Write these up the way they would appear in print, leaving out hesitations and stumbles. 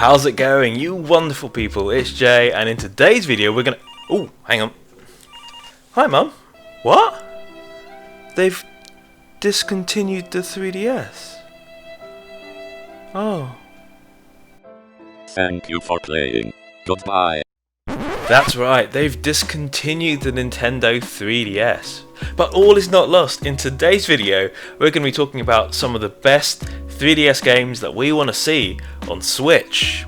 How's it going, you wonderful people? It's Jay, and in today's video we're gonna... Oh, hang on. Hi, Mum. What? They've discontinued the 3DS. Oh. Thank you for playing. Goodbye. That's right, they've discontinued the Nintendo 3DS. But all is not lost. In today's video, we're going to be talking about some of the best 3DS games that we want to see on Switch.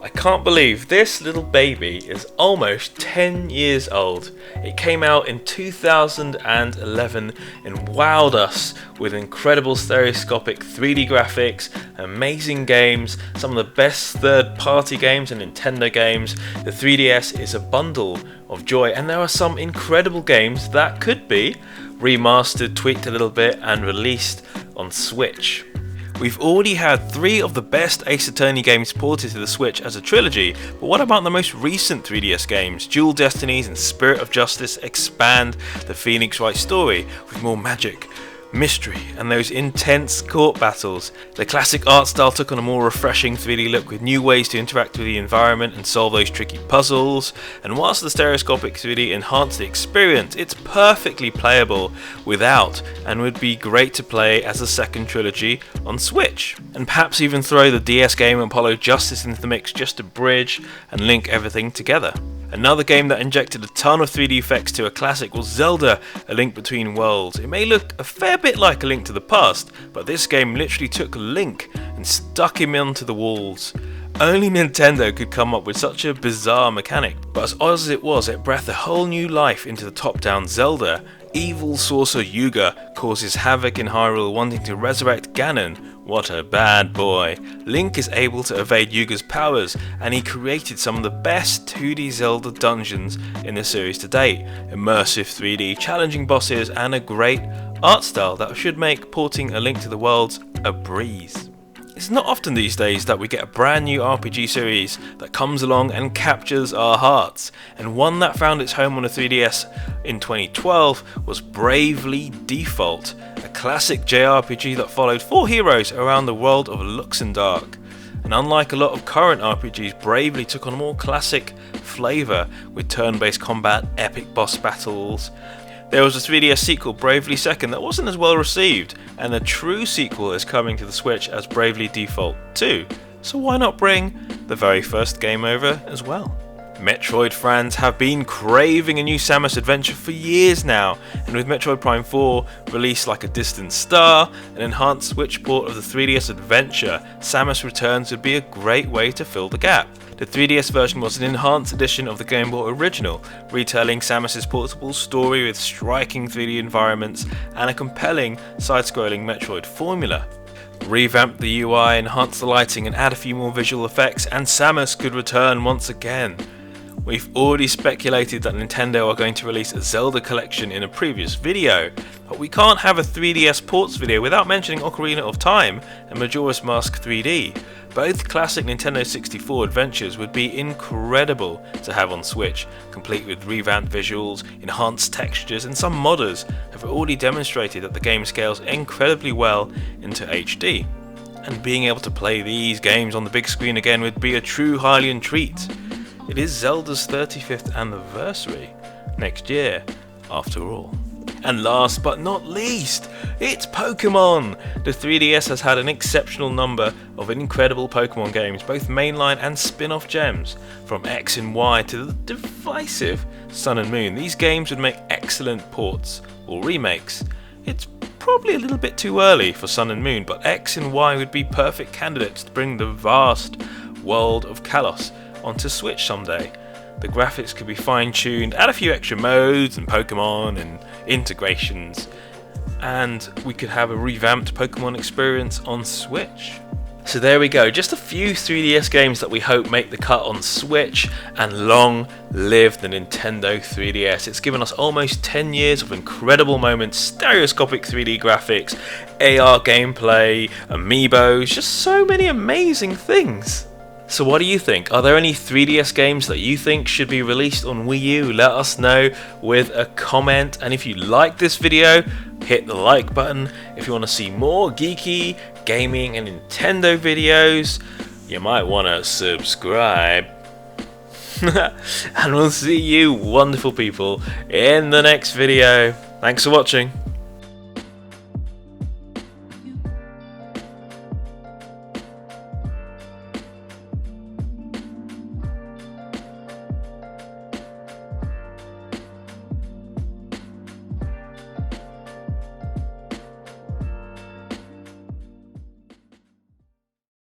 I can't believe this little baby is almost 10 years old. It came out in 2011 and wowed us with incredible stereoscopic 3D graphics, amazing games, some of the best third-party games and Nintendo games. The 3DS is a bundle of joy, and there are some incredible games that could be remastered, tweaked a little bit and released on Switch. We've already had 3 of the best Ace Attorney games ported to the Switch as a trilogy, but what about the most recent 3DS games? Dual Destinies and Spirit of Justice expand the Phoenix Wright story with more magic, mystery and those intense court battles. The classic art style took on a more refreshing 3D look with new ways to interact with the environment and solve those tricky puzzles, and whilst the stereoscopic 3D enhanced the experience, it's perfectly playable without and would be great to play as a second trilogy on Switch. And perhaps even throw the DS game Apollo Justice into the mix just to bridge and link everything together. Another game that injected a ton of 3D effects to a classic was Zelda: A Link Between Worlds. It may look a fair bit like A Link to the Past, but this game literally took Link and stuck him onto the walls. Only Nintendo could come up with such a bizarre mechanic, but as odd as it was, it breathed a whole new life into the top-down Zelda. Evil sorcerer Yuga causes havoc in Hyrule, wanting to resurrect Ganon. What a bad boy. Link is able to evade Yuga's powers, and he created some of the best 2D Zelda dungeons in the series to date. Immersive 3D, challenging bosses, and a great art style that should make porting A Link to the Worlds a breeze. It's not often these days that we get a brand new RPG series that comes along and captures our hearts, and one that found its home on a 3DS in 2012 was Bravely Default, a classic JRPG that followed 4 heroes around the world of Luxembourg. And unlike a lot of current RPGs, Bravely took on a more classic flavour with turn-based combat, epic boss battles. There was a 3DS sequel, Bravely Second, that wasn't as well received, and a true sequel is coming to the Switch as Bravely Default 2, so why not bring the very first game over as well? Metroid fans have been craving a new Samus adventure for years now, and with Metroid Prime 4 released like a distant star, an enhanced Switch port of the 3DS adventure, Samus Returns would be a great way to fill the gap. The 3DS version was an enhanced edition of the Game Boy original, retelling Samus's portable story with striking 3D environments and a compelling side-scrolling Metroid formula. Revamp the UI, enhance the lighting and add a few more visual effects, and Samus could return once again. We've already speculated that Nintendo are going to release a Zelda Collection in a previous video, but we can't have a 3DS ports video without mentioning Ocarina of Time and Majora's Mask 3D. Both classic Nintendo 64 adventures would be incredible to have on Switch, complete with revamped visuals, enhanced textures, and some modders have already demonstrated that the game scales incredibly well into HD. And being able to play these games on the big screen again would be a true Hylian treat. It is Zelda's 35th anniversary next year, after all. And last but not least, it's Pokemon! The 3DS has had an exceptional number of incredible Pokemon games, both mainline and spin-off gems, from X and Y to the divisive Sun and Moon. These games would make excellent ports or remakes. It's probably a little bit too early for Sun and Moon, but X and Y would be perfect candidates to bring the vast world of Kalos onto Switch someday. The graphics could be fine-tuned, add a few extra modes and Pokemon and integrations, and we could have a revamped Pokemon experience on Switch. So there we go, just a few 3DS games that we hope make the cut on Switch, and long live the Nintendo 3DS. It's given us almost 10 years of incredible moments, stereoscopic 3D graphics, AR gameplay, amiibos, just so many amazing things. So what do you think? Are there any 3DS games that you think should be released on Wii U? Let us know with a comment. And if you like this video, hit the like button. If you want to see more geeky, gaming and Nintendo videos, you might want to subscribe. And we'll see you wonderful people in the next video. Thanks for watching.